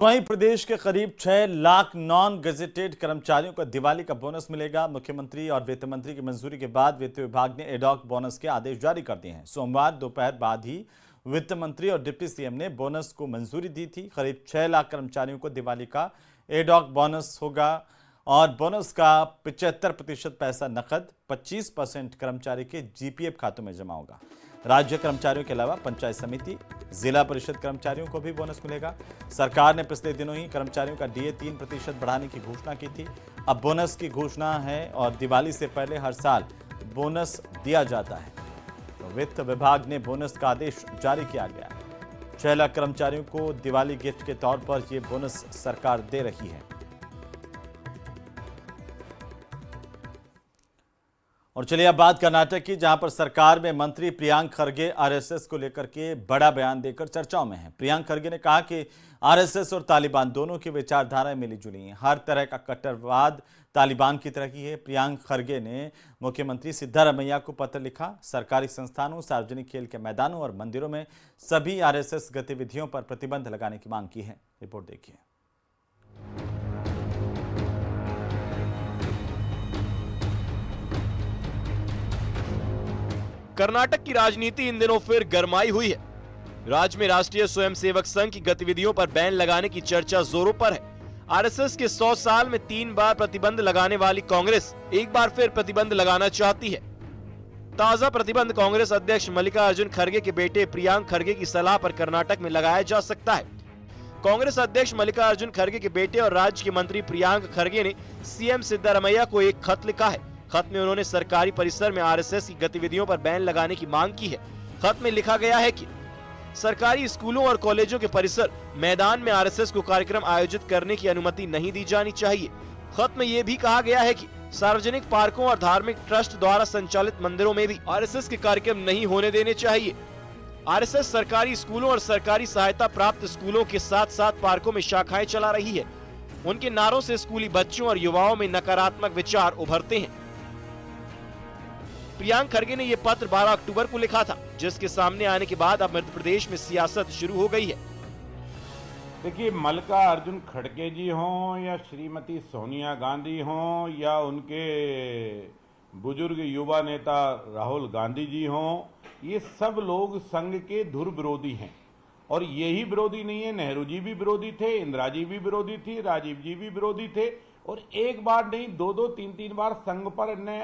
वहीं प्रदेश के करीब 6 लाख नॉन गजेटेड कर्मचारियों को दिवाली का बोनस मिलेगा। मुख्यमंत्री और वित्त मंत्री की मंजूरी के बाद वित्त विभाग ने एडॉक बोनस के आदेश जारी कर दिए हैं। सोमवार दोपहर बाद ही वित्त मंत्री और डिप्टी सीएम ने बोनस को मंजूरी दी थी। करीब 6 लाख कर्मचारियों को दिवाली का एडॉक बोनस होगा और बोनस का 75% पैसा नकद, 25% कर्मचारी के जीपीएफ खातों में जमा होगा। राज्य कर्मचारियों के अलावा पंचायत समिति, जिला परिषद कर्मचारियों को भी बोनस मिलेगा। सरकार ने पिछले दिनों ही कर्मचारियों का डीए 3% बढ़ाने की घोषणा की थी। अब बोनस की घोषणा है और दिवाली से पहले हर साल बोनस दिया जाता है। तो वित्त विभाग ने बोनस का आदेश जारी किया गया है। 6 लाख कर्मचारियों को दिवाली गिफ्ट के तौर पर यह बोनस सरकार दे रही है। और चलिए अब बात कर्नाटक की, जहां पर सरकार में मंत्री प्रियांक खरगे आरएसएस को लेकर के बड़ा बयान देकर चर्चाओं में हैं। प्रियांक खरगे ने कहा कि आरएसएस और तालिबान दोनों की विचारधाराएं मिलीजुली हैं। हर तरह का कट्टरवाद तालिबान की तरह की है। प्रियांक खरगे ने मुख्यमंत्री सिद्धारमैया को पत्र लिखा। सरकारी संस्थानों, सार्वजनिक खेल के मैदानों और मंदिरों में सभी आरएसएस गतिविधियों पर प्रतिबंध लगाने की मांग की है। रिपोर्ट देखिए। कर्नाटक की राजनीति इन दिनों फिर गरमाई हुई है। राज्य में राष्ट्रीय स्वयंसेवक संघ की गतिविधियों पर बैन लगाने की चर्चा जोरों पर है। आरएसएस के 100 साल में 3 बार प्रतिबंध लगाने वाली कांग्रेस एक बार फिर प्रतिबंध लगाना चाहती है। ताजा प्रतिबंध कांग्रेस अध्यक्ष मल्लिकार्जुन खड़गे के बेटे प्रियांक खड़गे की सलाह पर कर्नाटक में लगाया जा सकता है। कांग्रेस अध्यक्ष मल्लिकार्जुन खड़गे के बेटे और राज्य के मंत्री प्रियांक खड़गे ने सीएम सिद्धारमैया को एक खत लिखा है। खत में उन्होंने सरकारी परिसर में आरएसएस की गतिविधियों पर बैन लगाने की मांग की है। खत में लिखा गया है कि सरकारी स्कूलों और कॉलेजों के परिसर, मैदान में आरएसएस को कार्यक्रम आयोजित करने की अनुमति नहीं दी जानी चाहिए। खत में यह भी कहा गया है कि सार्वजनिक पार्कों और धार्मिक ट्रस्ट द्वारा संचालित मंदिरों में भी आरएसएस के कार्यक्रम नहीं होने देने चाहिए। आरएसएस सरकारी स्कूलों और सरकारी सहायता प्राप्त स्कूलों के साथ साथ पार्कों में शाखाएं चला रही है। उनके नारों से स्कूली बच्चों और युवाओं में नकारात्मक विचार उभरते हैं। प्रियांक खड़गे ने यह पत्र 12 अक्टूबर को लिखा था, जिसके सामने आने के बाद अब मध्य प्रदेश में सियासत शुरू हो गई है। देखिए, मल्लिकार्जुन खड़गे जी हों या श्रीमती सोनिया गांधी हों या उनके बुजुर्ग युवा नेता राहुल गांधी जी हों, ये सब लोग संघ के धुर विरोधी हैं। और यही विरोधी नहीं है, नेहरू जी भी विरोधी थे, इंदिरा जी भी विरोधी थी, राजीव जी भी विरोधी थे। और एक बार नहीं, 2-2, 3-3 बार संघ पर ने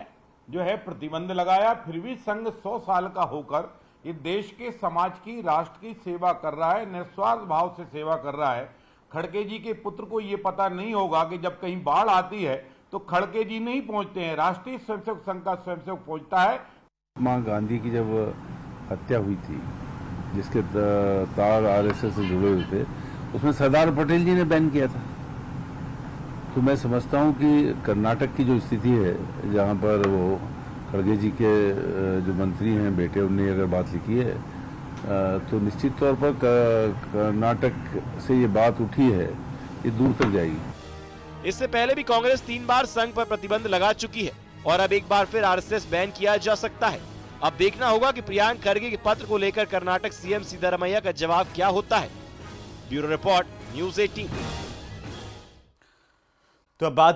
जो है प्रतिबंध लगाया। फिर भी संघ 100 साल का होकर ये देश के, समाज की, राष्ट्र की सेवा कर रहा है, निस्वार्थ भाव से सेवा कर रहा है। खड़गे जी के पुत्र को ये पता नहीं होगा कि जब कहीं बाढ़ आती है तो खड़गे जी नहीं पहुंचते हैं, राष्ट्रीय स्वयंसेवक संघ का स्वयंसेवक पहुंचता है। महात्मा गांधी की जब हत्या हुई थी, जिसके तार आरएसएस से जुड़े हुए थे, उसमें सरदार पटेल जी ने बैन किया था। तो मैं समझता हूं कि कर्नाटक की जो स्थिति है, जहां पर वो खड़गे जी के जो मंत्री हैं बेटे, उनने अगर बात लिखी है, तो निश्चित तौर पर कर्नाटक से ये बात उठी है, ये दूर तक जाएगी। इससे पहले भी कांग्रेस 3 बार संघ पर प्रतिबंध लगा चुकी है और अब एक बार फिर आरएसएस बैन किया जा सकता है। अब देखना होगा कि प्रियांक खड़गे के पत्र को लेकर कर्नाटक सीएम सिद्धारमैया का जवाब क्या होता है। Bureau report, news 18। तो अब बात